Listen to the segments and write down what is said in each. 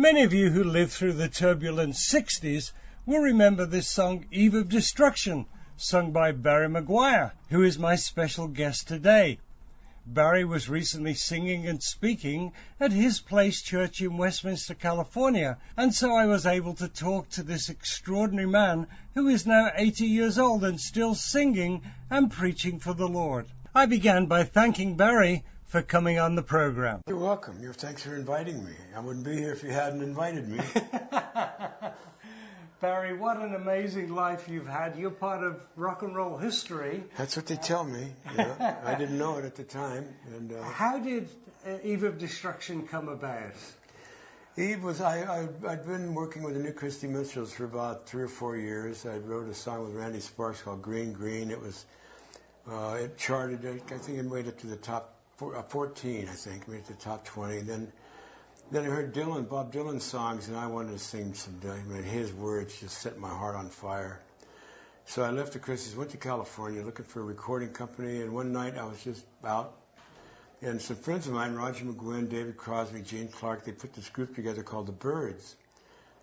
Many of you who lived through the turbulent 60s will remember this song, Eve of Destruction, sung by Barry Mcguire, who is my special guest today. Barry was recently singing and speaking at his Place Church in Westminster, California, and so I was able to talk to this extraordinary man who is now 80 years old and still singing and preaching for the Lord. I began by thanking Barry for coming on the program. You're welcome. Thanks for inviting me. I wouldn't be here if you hadn't invited me. Barry, what an amazing life you've had. You're part of rock and roll history. That's what they tell me. Yeah. I didn't know it at the time. And how did Eve of Destruction come about? Eve was, I'd been working with the New Christy Minstrels for about 3 or 4 years. I wrote a song with Randy Sparks called Green Green. It was, it charted, I think it made it to the top 14, I think, made it to the top 20. Then I heard Bob Dylan songs, and I wanted to sing some. I mean, his words just set my heart on fire. So I left the Christie's, went to California looking for a recording company, and one night I was just out, and some friends of mine, Roger McGuinn, David Crosby, Gene Clark, they put this group together called the Byrds,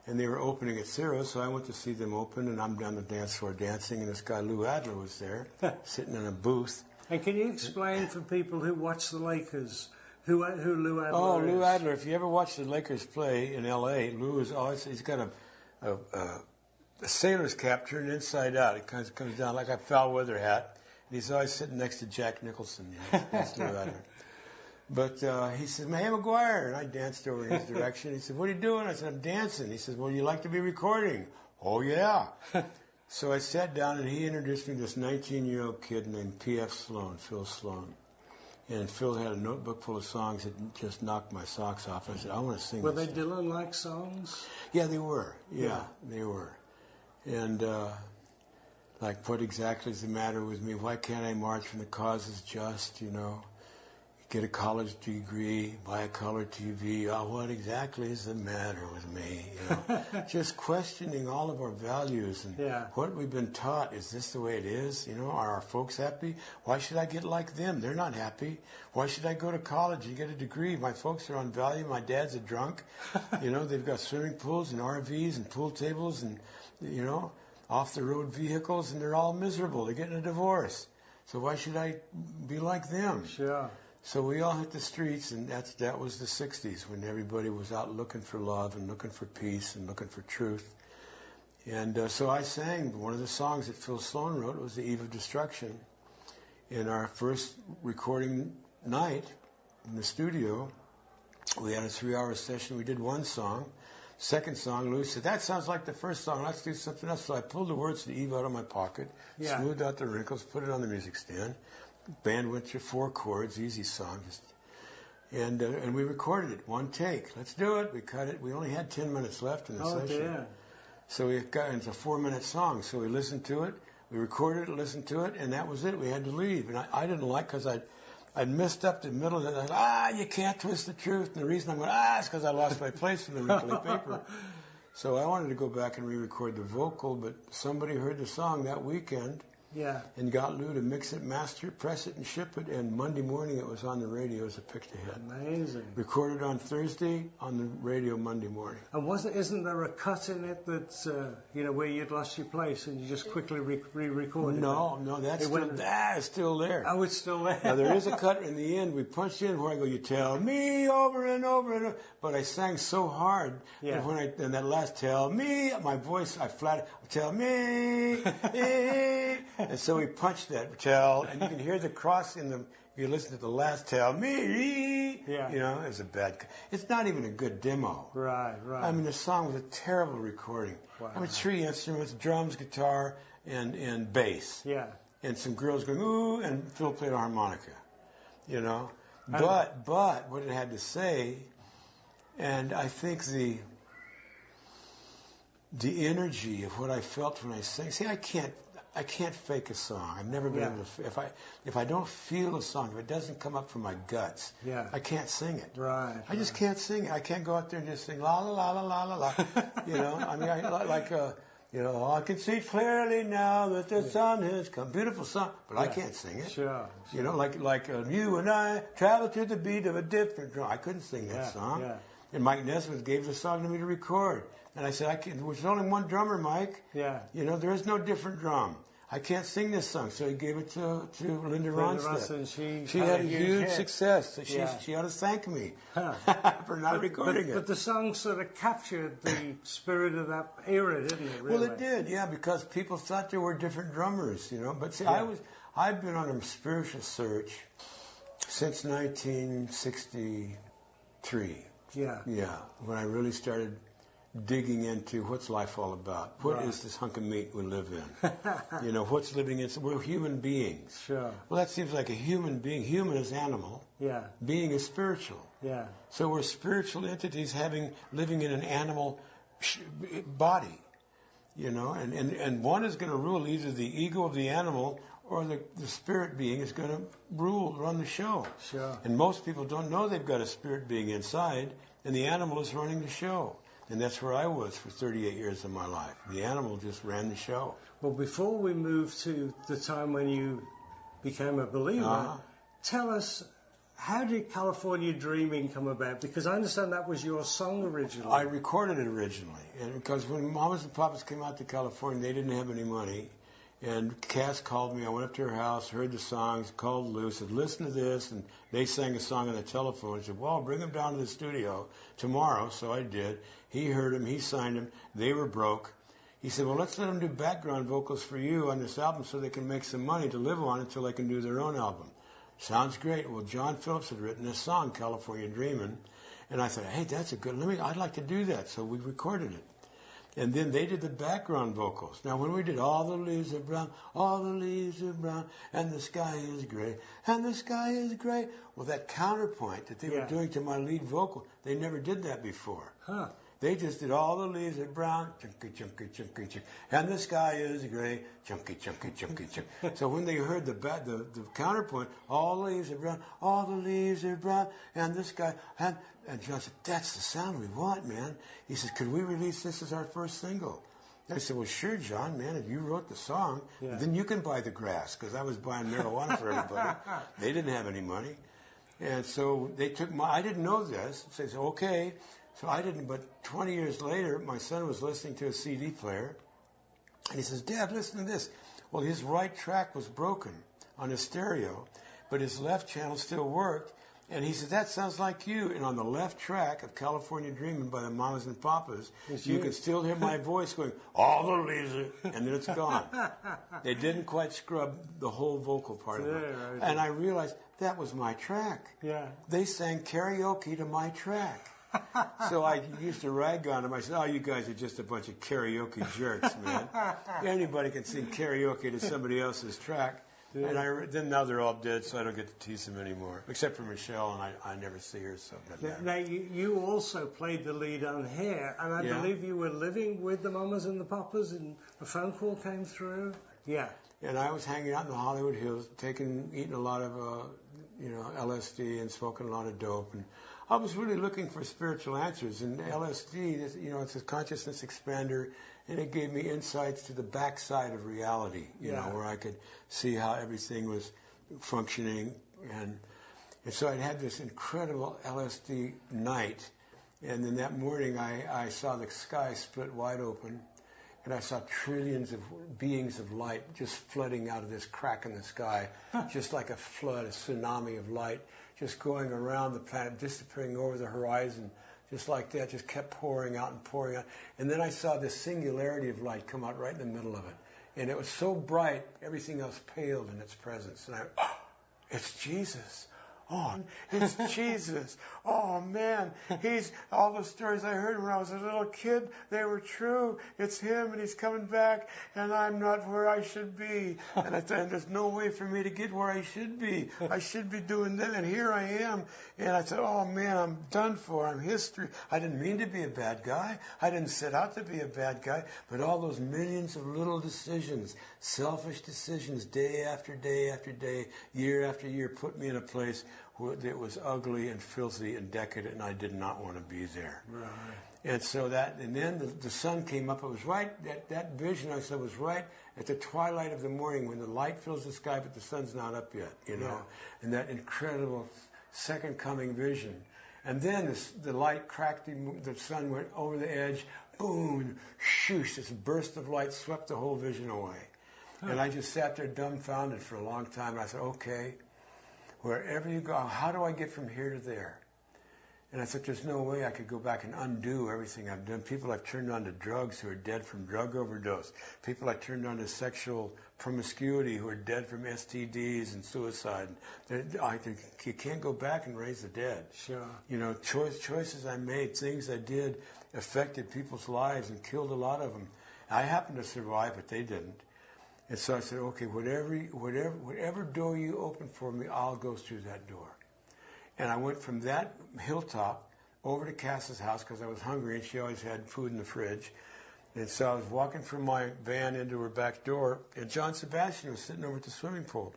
and they were opening at Ciro, so I went to see them open, and I'm down the dance floor dancing, and this guy Lou Adler was there, sitting in a booth. And can you explain for people who watch the Lakers who Lou Adler is? Oh, Lou Adler, if you ever watch the Lakers play in L.A., Lou is always, he's got a sailor's cap turned inside out. It kind of comes down like a foul weather hat. And he's always sitting next to Jack Nicholson. You know? That's Lou Adler. But he said, "Hey, Mcguire," and I danced over in his direction. He said, "What are you doing?" I said, "I'm dancing." He said, "Well, you like to be recording?" "Oh, yeah." So I sat down, and he introduced me to this 19-year-old kid named P.F. Sloan, Phil Sloan. And Phil had a notebook full of songs that just knocked my socks off. I said, "I want to sing." Were they Dylan-like songs? Yeah, they were. Yeah, they were. And like, what exactly is the matter with me? Why can't I march when the cause is just, you know? Get a college degree, buy a color TV. Oh, what exactly is the matter with me? You know, just questioning all of our values and what we've been taught. Is this the way it is? You know, are our folks happy? Why should I get like them? They're not happy. Why should I go to college and get a degree? My folks are on value. My dad's a drunk. You know, they've got swimming pools and RVs and pool tables and, you know, off-the-road vehicles, and they're all miserable. They're getting a divorce. So why should I be like them? Sure. So we all hit the streets, and that was the 60s, when everybody was out looking for love and looking for peace and looking for truth. And so I sang one of the songs that Phil Sloan wrote. It was The Eve of Destruction. In our first recording night in the studio, we had a 3-hour session. We did one song. Second song, Lou said, "That sounds like the first song. Let's do something else." So I pulled the words to Eve out of my pocket, smoothed out the wrinkles, put it on the music stand. Band went through 4 chords, easy song, and we recorded it, one take. Let's do it. We cut it. We only had 10 minutes left in the session. Dear. So it's a 4-minute song. So we listened to it, we recorded it, listened to it, and that was it. We had to leave. And I didn't like, because I'd messed up the middle of it. I said, you can't twist the truth. And the reason I'm going, is because I lost my place in the wrinkly paper. So I wanted to go back and re-record the vocal, but somebody heard the song that weekend. Yeah. And got Lou to mix it, master it, press it, and ship it. And Monday morning it was on the radio as a pick-to-hit. Amazing. Recorded on Thursday, on the radio Monday morning. And isn't there a cut in it that's, where you'd lost your place and you just quickly re-recorded it? No, that's still there. Oh, it's still there. Now, there is a cut in the end. We punched in where I go, "You tell me," over and over and over. But I sang so hard that when that last "tell me," my voice, I flattened, "tell me," and so we punched that "tell," and you can hear the cross in the. If you listen to the last "tell me," you know, it's a bad. It's not even a good demo. Right. I mean, the song was a terrible recording. Wow. I mean, 3 instruments: drums, guitar, and bass. Yeah. And some girls going "ooh," and Phil played a harmonica. You know, but what it had to say, and I think the energy of what I felt when I sang. See, I can't fake a song. I've never been able to. If I don't feel a song, if it doesn't come up from my guts, I can't sing it. Right. I just can't sing it. I can't go out there and just sing la la la la la la la. You know. I mean, I can see clearly now that the sun has come. Beautiful song, but I can't sing it. Sure. You know, like you and I travel to the beat of a different drum. I couldn't sing that song. Yeah. And Mike Nesmith gave the song to me to record. And I said, there's only one drummer, Mike. Yeah. You know, there is no different drum. I can't sing this song. So he gave it to Linda Ronstadt. She had a huge success. So she ought to thank me for not recording it. But the song sort of captured the spirit of that era, didn't it? Really? Well, it did, yeah, because people thought there were different drummers, you know. But see, I've been on a spiritual search since 1963. Yeah. Yeah, when I really started digging into what's life all about. What is this hunk of meat we live in? You know, what's living in? We're human beings. Sure. Well, that seems like a human being. Human is animal. Yeah. Being is spiritual. Yeah. So we're spiritual entities living in an animal body. You know, and one is going to rule, either the ego of the animal or the spirit being is going to run the show. Sure. And most people don't know they've got a spirit being inside, and the animal is running the show. And that's where I was for 38 years of my life. The animal just ran the show. Well, before we move to the time when you became a believer, tell us, how did California Dreaming come about? Because I understand that was your song originally. I recorded it originally. And because when Mamas and Papas came out to California, they didn't have any money. And Cass called me. I went up to her house, heard the songs, called Lou, said, listen to this. And they sang a song on the telephone. I said, well, bring them down to the studio tomorrow. So I did. He heard them. He signed them. They were broke. He said, well, let's let them do background vocals for you on this album so they can make some money to live on until they can do their own album. Sounds great. Well, John Phillips had written this song, California Dreamin'. And I thought, hey, that's a good, I'd like to do that. So we recorded it. And then they did the background vocals. Now, when we did all the leaves are brown, all the leaves are brown, and the sky is gray, and the sky is gray. Well, that counterpoint that they were doing to my lead vocal, they never did that before. Huh. They just did all the leaves are brown, chunky, chunky, chunky, chunky, and the sky is gray, chunky, chunky, chunky, chunky. So when they heard the counterpoint, all the leaves are brown, all the leaves are brown, and the sky, and John said, that's the sound we want, man. He said, could we release this as our first single? I said, well, sure, John, man, if you wrote the song, then you can buy the grass, because I was buying marijuana for everybody. They didn't have any money. And so they took I didn't know this. So they said, okay. So I didn't, but 20 years later, my son was listening to a CD player, and he says, Dad, listen to this. Well, his right track was broken on his stereo, but his left channel still worked. And he said, that sounds like you. And on the left track of California Dreamin' by the Mamas and Papas, you can still hear my voice going, all the leaves are, and then it's gone. They didn't quite scrub the whole vocal part of it. And I realized that was my track. Yeah. They sang karaoke to my track. So I used to rag on them. I said, oh, you guys are just a bunch of karaoke jerks, man. Anybody can sing karaoke to somebody else's track. Yeah. And then now they're all dead, so I don't get to tease them anymore. Except for Michelle, and I never see her, so it doesn't matter. Now, you also played the lead on Hair, and I believe you were living with the Mamas and the Papas, and a phone call came through. Yeah. And I was hanging out in the Hollywood Hills, eating a lot of, LSD and smoking a lot of dope. And I was really looking for spiritual answers. And LSD, it's a consciousness expander, and it gave me insights to the backside of reality, where I could see how everything was functioning. And so I had this incredible LSD night. And then that morning I saw the sky split wide open. And I saw trillions of beings of light just flooding out of this crack in the sky, just like a flood, a tsunami of light, just going around the planet, disappearing over the horizon, just like that, just kept pouring out and pouring out. And then I saw this singularity of light come out right in the middle of it. And it was so bright, everything else paled in its presence. And it's Jesus. Oh, it's Jesus. Oh, man. All the stories I heard when I was a little kid, they were true. It's him, and he's coming back, and I'm not where I should be. And I thought, there's no way for me to get where I should be. I should be doing that, and here I am. And I said, oh, man, I'm done for. I'm history. I didn't mean to be a bad guy. I didn't set out to be a bad guy. But all those millions of little decisions, selfish decisions, day after day after day, year after year, put me in a place where it was ugly and filthy and decadent, and I did not want to be there. Right. And so and then the sun came up. It was right, that vision I saw was right at the twilight of the morning when the light fills the sky, but the sun's not up yet, And that incredible second coming vision. And then the light cracked, the sun went over the edge, boom, shoosh, this burst of light swept the whole vision away. And I just sat there dumbfounded for a long time. I said, okay, wherever you go, how do I get from here to there? And I said, there's no way I could go back and undo everything I've done. People I've turned on to drugs who are dead from drug overdose. People I turned on to sexual promiscuity who are dead from STDs and suicide. You can't go back and raise the dead. Sure. You know, choices I made, things I did affected people's lives and killed a lot of them. I happened to survive, but they didn't. And so I said, okay, whatever door you open for me, I'll go through that door. And I went from that hilltop over to Cass's house because I was hungry and she always had food in the fridge. And so I was walking from my van into her back door, and John Sebastian was sitting over at the swimming pool.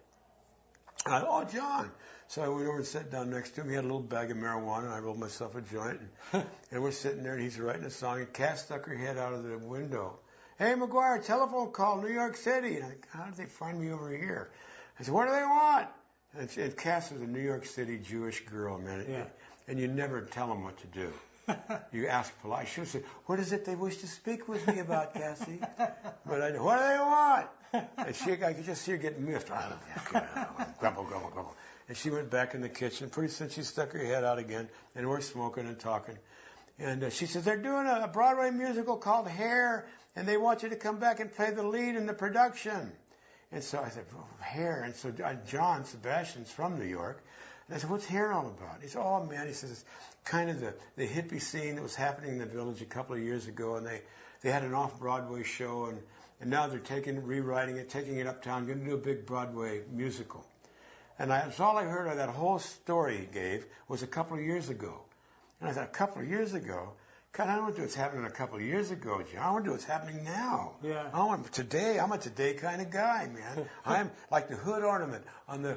And I thought, oh, John. So I went over and sat down next to him. He had a little bag of marijuana, and I rolled myself a joint. And we're sitting there, and he's writing a song, and Cass stuck her head out of the window. Hey, Mcguire, telephone call, New York City. And I, how did they find me over here? I said, what do they want? And Cass was a New York City Jewish girl, man. Yeah. And you never tell them what to do. You ask polite. I should have said, what is it they wish to speak with me about, Cassie? But I know, what do they want? And I could just see her getting miffed. Grumble, grumble, grumble. And she went back in the kitchen. Pretty soon she stuck her head out again, and we're smoking and talking. And she says, they're doing a Broadway musical called Hair, and they want you to come back and play the lead in the production. And so I said, oh, Hair. And so John Sebastian's from New York. And I said, what's Hair all about? He said, oh, man, he says, it's kind of the hippie scene that was happening in the village a couple of years ago. And they had an off-Broadway show, and now they're rewriting it, taking it uptown, going to do a big Broadway musical. And that's all I heard of that whole story he gave was a couple of years ago. And I thought, a couple of years ago? God, I don't want to do what's happening a couple of years ago, John. I want to do what's happening now. Yeah. I want today. I'm a today kind of guy, man. I'm like the hood ornament on the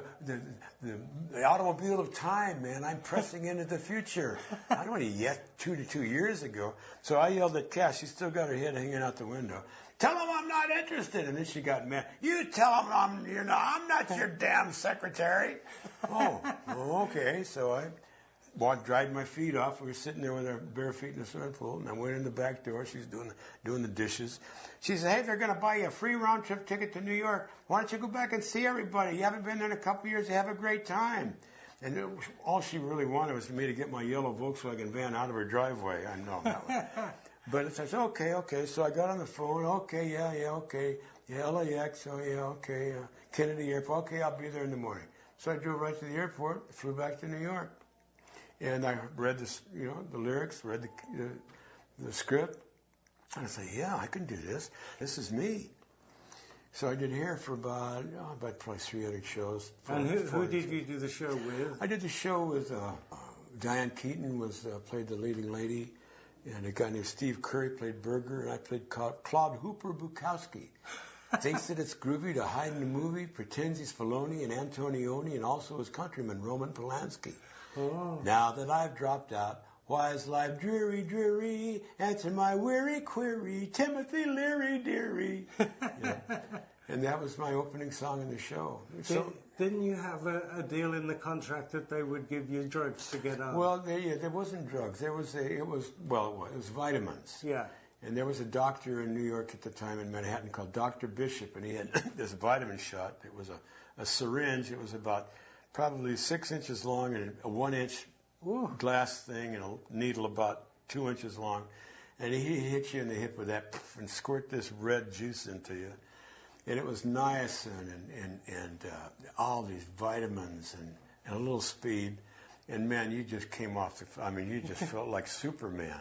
automobile of time, man. I'm pressing into the future. I don't want to yet 2 to 2 years ago. So I yelled at Cass. She still got her head hanging out the window. Tell him I'm not interested. And then she got mad. You tell him I'm not your damn secretary. Oh, okay. So I dried my feet off. We were sitting there with our bare feet in the swimming pool, and I went in the back door. She's doing the dishes. She said, hey, they're going to buy you a free round-trip ticket to New York. Why don't you go back and see everybody? You haven't been there in a couple of years. You have a great time. And all she really wanted was for me to get my yellow Volkswagen van out of her driveway. I know that one. But I said, okay. So I got on the phone. Okay, okay. Yeah, LAX. Oh, yeah, okay. Kennedy Airport. Okay, I'll be there in the morning. So I drove right to the airport, flew back to New York. And I read the lyrics, read the script, and I said, yeah, I can do this. This is me. So I did Hair for about probably 300 shows. And who did you do the show with? I did the show with Diane Keaton played the leading lady, and a guy named Steve Curry played Berger, and I played Claude Hooper Bukowski. Thinks that it's groovy to hide in the movie, pretends he's Filoni and Antonioni, and also his countryman Roman Polanski. Oh. Now that I've dropped out, why is life dreary, dreary? Answer my weary query, Timothy Leary, dearie. And that was my opening song in the show. Didn't you have a deal in the contract that they would give you drugs to get on? Well, there wasn't drugs. It was vitamins. Yeah. And there was a doctor in New York at the time in Manhattan called Dr. Bishop, and he had this vitamin shot. It was a syringe. It was about probably 6 inches long and a 1-inch glass thing and a needle about 2 inches long. And he hit you in the hip with that and squirt this red juice into you. And it was niacin and all these vitamins and a little speed. And man, you just came off you just felt like Superman.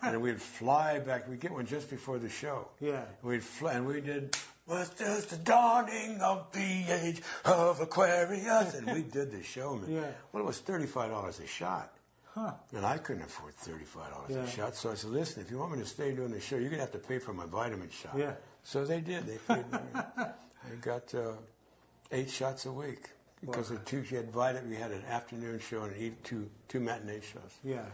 And we'd fly back. We'd get one just before the show. Yeah. We'd fly, and we did, was just the dawning of the age of Aquarius. And we did the show, man. Yeah. Well, it was $35 a shot. Huh. And I couldn't afford $35 a shot. So I said, listen, if you want me to stay doing the show, you're going to have to pay for my vitamin shot. Yeah. So they did. They paid me. I got 8 shots a week. Because we had an afternoon show and two matinee shows. Yeah.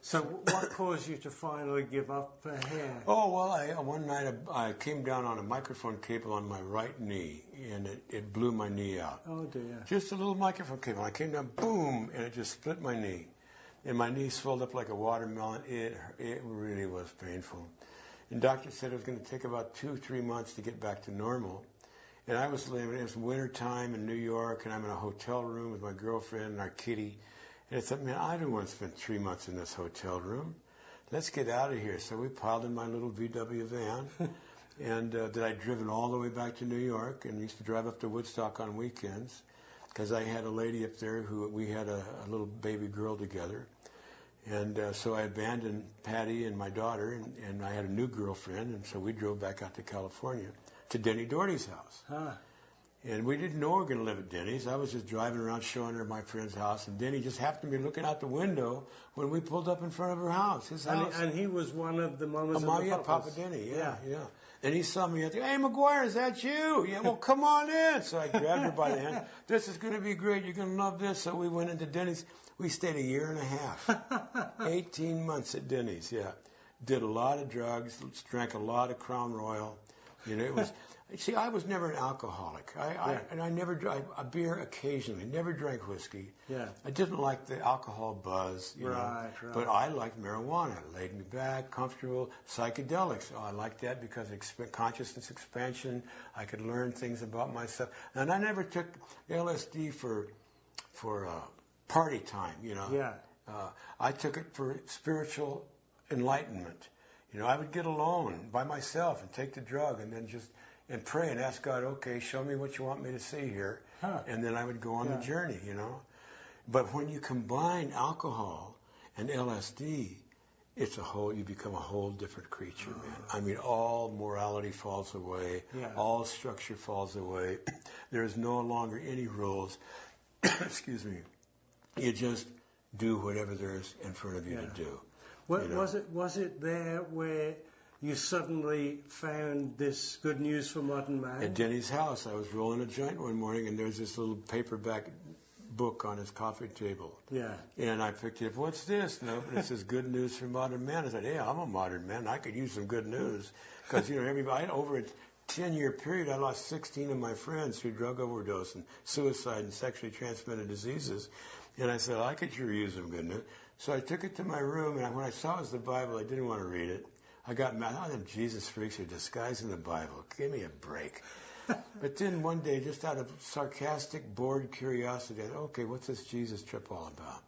So what caused you to finally give up Hair? Oh, well, one night I came down on a microphone cable on my right knee, and it blew my knee out. Oh, dear. Just a little microphone cable. I came down, boom, and it just split my knee. and my knee swelled up like a watermelon. It really was painful. And doctor said it was going to take about 2-3 months to get back to normal. And I was living, it was winter time in New York, and I'm in a hotel room with my girlfriend and our kitty. And I thought, man, I don't want to spend 3 months in this hotel room. Let's get out of here. So we piled in my little VW van, and that I'd driven all the way back to New York, and used to drive up to Woodstock on weekends, because I had a lady up there who we had a little baby girl together. And so I abandoned Patty and my daughter, and I had a new girlfriend, and so we drove back out to California, to Denny Doherty's house. Huh. And we didn't know we were going to live at Denny's. I was just driving around showing her my friend's house, and Denny just happened to be looking out the window when we pulled up in front of her house, his house. And he was one of the mamas and the papas. Papa Denny, yeah. And he saw me. I think, hey, Mcguire, is that you? Yeah, well, come on in. So I grabbed her by the hand. This is going to be great. You're going to love this. So we went into Denny's. We stayed a year and a half, 18 months at Denny's, yeah. Did a lot of drugs, drank a lot of Crown Royal. You know, it was. See, I was never an alcoholic. I never drank a beer occasionally. Never drank whiskey. Yeah. I didn't like the alcohol buzz. You know. Right. But I liked marijuana. It laid me back, comfortable. Psychedelics. Oh, I liked that because consciousness expansion. I could learn things about myself. And I never took LSD for party time. You know. Yeah. I took it for spiritual enlightenment. You know, I would get alone by myself and take the drug and then just and pray and ask God, okay, show me what you want me to see here. Huh. And then I would go on the journey, you know. But when you combine alcohol and LSD, you become a whole different creature, man. I mean, all morality falls away. Yeah. All structure falls away. There is no longer any rules. Excuse me. You just do whatever there is in front of you to do. What, was it there where you suddenly found this Good News for Modern Man? At Denny's house, I was rolling a joint one morning, and there's this little paperback book on his coffee table. Yeah. And I picked it up. What's this? And it says Good News for Modern Man. I said, hey, I'm a modern man. I could use some good news. Because, you know, everybody, over a 10-year period, I lost 16 of my friends through drug overdose and suicide and sexually transmitted diseases. And I said, I could sure use some good news. So I took it to my room, and when I saw it was the Bible, I didn't want to read it. I got mad. Oh, them Jesus freaks are disguising the Bible. Give me a break. But then one day, just out of sarcastic, bored curiosity, I thought, okay, what's this Jesus trip all about?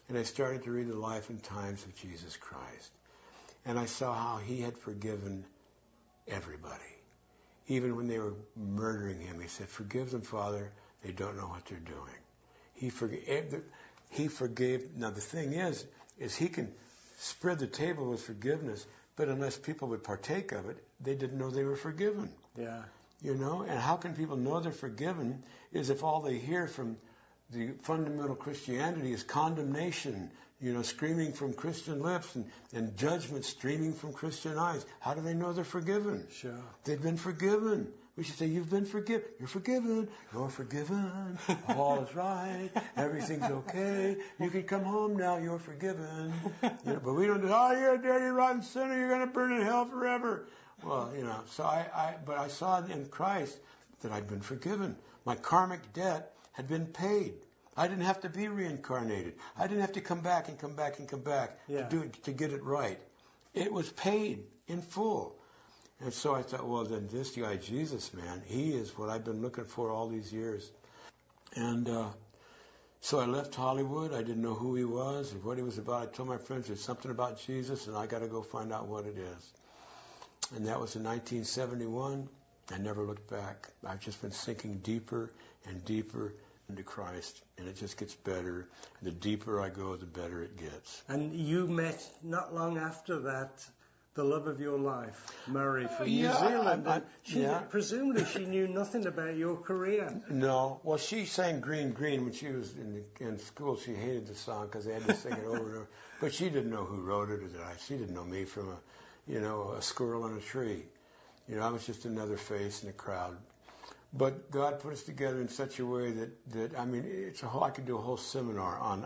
And I started to read the life and times of Jesus Christ. And I saw how he had forgiven everybody. Even when they were murdering him, he said, forgive them, Father. They don't know what they're doing. He forgave. Now, the thing is he can spread the table with forgiveness, but unless people would partake of it, they didn't know they were forgiven. Yeah. You know, and how can people know they're forgiven is if all they hear from the fundamental Christianity is condemnation, you know, screaming from Christian lips and judgment streaming from Christian eyes. How do they know they're forgiven? Sure. They've been forgiven. We should say, you've been forgiven. You're forgiven. You're forgiven. All is right. Everything's okay. You can come home now. You're forgiven. You know, but we don't do, oh, you're a dirty, rotten sinner. You're going to burn in hell forever. Well, you know, so but I saw in Christ that I'd been forgiven. My karmic debt had been paid. I didn't have to be reincarnated. I didn't have to come back and come back and come back to get it right. It was paid in full. And so I thought, well, then this guy, Jesus, man, he is what I've been looking for all these years. And so I left Hollywood. I didn't know who he was or what he was about. I told my friends, there's something about Jesus, and I got to go find out what it is. And that was in 1971. I never looked back. I've just been sinking deeper and deeper into Christ, and it just gets better. The deeper I go, the better it gets. And you met, not long after that, the love of your life, Murray, from New Zealand. Presumably she knew nothing about your career. No. Well, she sang Green, Green when she was in school. She hated the song because they had to sing it over and over. But she didn't know who wrote it, she didn't know me from a squirrel in a tree. You know, I was just another face in a crowd. But God put us together in such a way that I mean, I could do a whole seminar on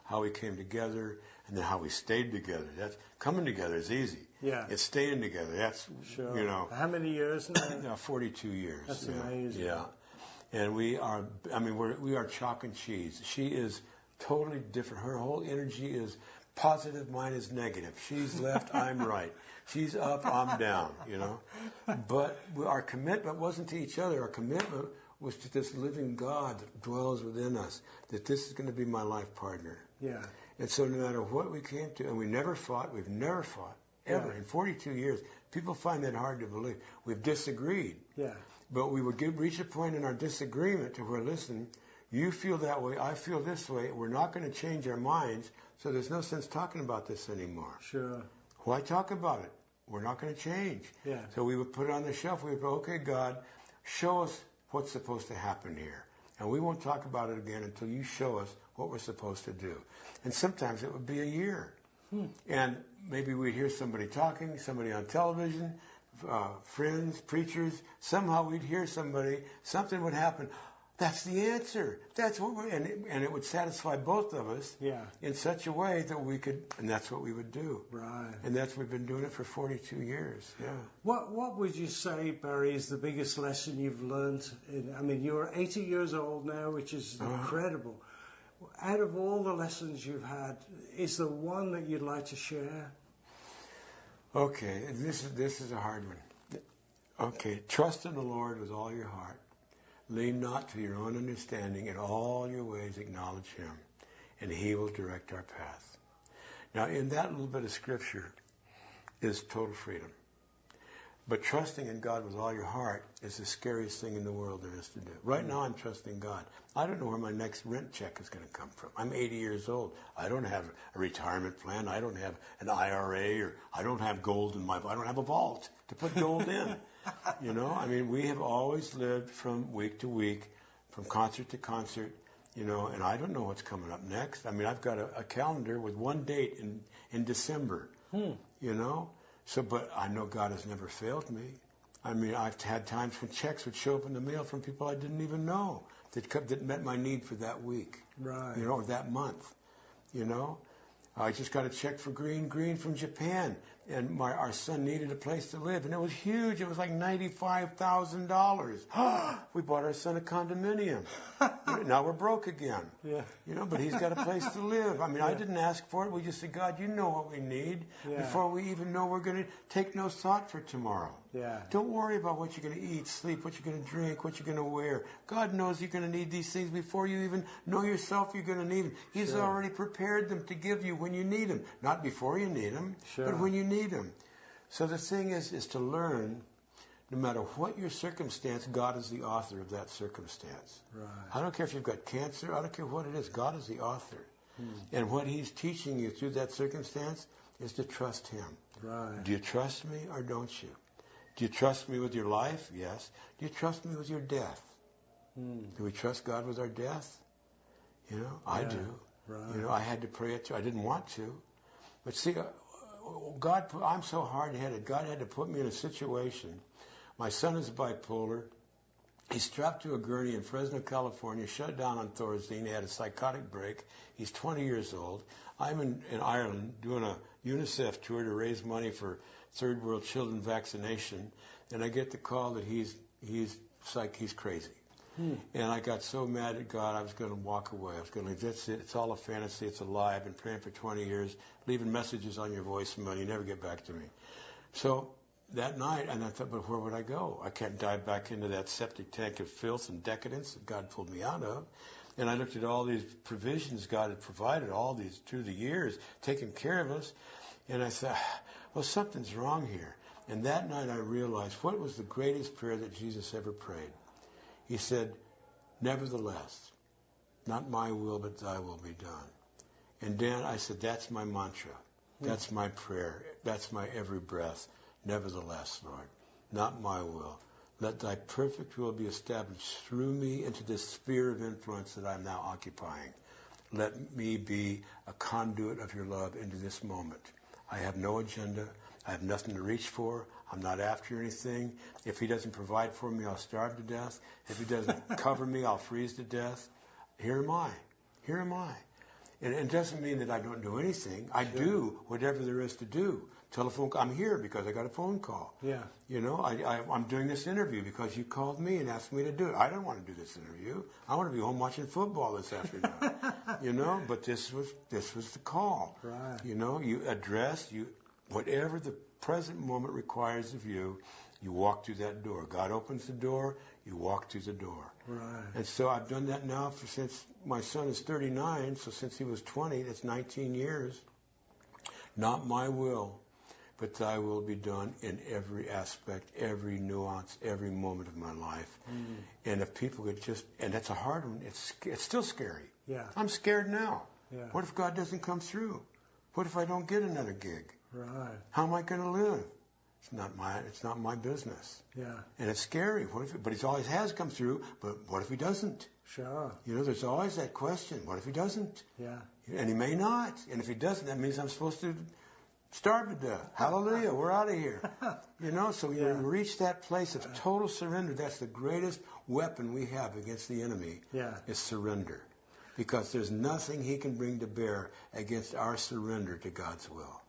how we came together and then how we stayed together. That's coming together is easy. Yeah. It's staying together. That's sure. You know. How many years now? 42 years. That's amazing. Yeah. And we are chalk and cheese. She is Totally different. Her whole energy is positive, mine is negative. She's left, I'm right. She's up, I'm down, you know. But our commitment wasn't to each other. Our commitment was to this living God that dwells within us, that this is going to be my life partner. Yeah. And so no matter what we came to, and we've never fought, ever. Yeah. In 42 years, people find that hard to believe. We've disagreed. Yeah. But we would reach a point in our disagreement to where, listen, you feel that way, I feel this way, we're not going to change our minds, so there's no sense talking about this anymore. Sure. Why talk about it? We're not going to change. Yeah. So we would put it on the shelf. We would go, okay, God, show us what's supposed to happen here. And we won't talk about it again until you show us what we're supposed to do. And sometimes it would be a year. And maybe we'd hear somebody talking, somebody on television, friends, preachers. Somehow we'd hear somebody, something would happen. That's the answer. That's what we're, and it would satisfy both of us in such a way that we could, and that's what we would do. Right. And that's, we've been doing it for 42 years. Yeah. What would you say, Barry, is the biggest lesson you've learned? I mean, you're 80 years old now, which is incredible. Out of all the lessons you've had, is there one that you'd like to share? Okay, and this is a hard one. Okay, trust in the Lord with all your heart. Lean not to your own understanding. In all your ways acknowledge Him, and He will direct our path. Now, in that little bit of Scripture is total freedom. But trusting in God with all your heart is the scariest thing in the world there is to do. Right now, I'm trusting God. I don't know where my next rent check is going to come from. I'm 80 years old. I don't have a retirement plan. I don't have an IRA, or I don't have gold in I don't have a vault to put gold in. You know, I mean, we have always lived from week to week, from concert to concert, you know, and I don't know what's coming up next. I mean, I've got a calendar with one date in December, you know. So, but I know God has never failed me. I mean, I've had times when checks would show up in the mail from people I didn't even know that met my need for that week, right? You know, or that month, you know. I just got a check for Green from Japan, and our son needed a place to live, and it was huge. It was like $95,000. We bought our son a condominium. Now we're broke again. Yeah. You know, but he's got a place to live. I mean, I didn't ask for it. We just said, God, you know what we need before we even know we're going to take no thought for tomorrow. Yeah. Don't worry about what you're going to eat, sleep, what you're going to drink, what you're going to wear. God knows you're going to need these things before you even know yourself you're going to need them. He's already prepared them to give you when you need them. Not before you need them, but when you need them. So the thing is to learn, no matter what your circumstance, God is the author of that circumstance. Right. I don't care if you've got cancer. I don't care what it is. God is the author. And what He's teaching you through that circumstance is to trust Him. Right. Do you trust me or don't you? Do you trust me with your life? Yes. Do you trust me with your death? Do we trust God with our death? You know, I do. Right. You know, I had to pray it too. I didn't want to. But see, I'm so hard-headed. God had to put me in a situation. My son is bipolar. He's strapped to a gurney in Fresno, California, shut down on Thorazine. He had a psychotic break. He's 20 years old. I'm in Ireland doing a UNICEF tour to raise money for third world children vaccination. And I get the call that he's crazy. And I got so mad at God, I was going to walk away. I was going to leave. That's it. It's all a fantasy. It's a lie. I've been praying for 20 years, leaving messages on your voicemail. You never get back to me. So that night, and I thought, but where would I go? I can't dive back into that septic tank of filth and decadence that God pulled me out of. And I looked at all these provisions God had provided, all these through the years, taking care of us. And I thought, well, something's wrong here. And that night I realized what was the greatest prayer that Jesus ever prayed. He said, nevertheless, not my will, but thy will be done. And Dan, I said, that's my mantra. That's my prayer. That's my every breath. Nevertheless, Lord, not my will. Let thy perfect will be established through me into this sphere of influence that I'm now occupying. Let me be a conduit of your love into this moment. I have no agenda. I have nothing to reach for. I'm not after anything. If He doesn't provide for me, I'll starve to death. If He doesn't cover me, I'll freeze to death. Here am I. Here am I. And it doesn't mean that I don't do anything. I do whatever there is to do. telephone. I'm here because I got a phone call. Yeah. You know, I'm doing this interview because you called me and asked me to do it. I don't want to do this interview. I want to be home watching football this afternoon. You know, but this was the call. Right. You know, you address whatever the present moment requires of you. You walk through that door. God opens the door. You walk through the door. Right. And so I've done that now since my son is 39. So since he was 20, that's 19 years. Not my will, but thy will be done in every aspect, every nuance, every moment of my life. And if people could and that's a hard one. It's still scary. Yeah. I'm scared now. Yeah. What if God doesn't come through? What if I don't get another gig? Right. How am I going to live? It's not my business. Yeah. And it's scary. But he always has come through. But what if he doesn't? Sure. You know, there's always that question. What if he doesn't? Yeah. And he may not. And if he doesn't, that means I'm supposed to starve to death. Hallelujah. We're out of here. You know, so when you reach that place of total surrender, that's the greatest weapon we have against the enemy. Yeah. Is surrender. Because there's nothing he can bring to bear against our surrender to God's will.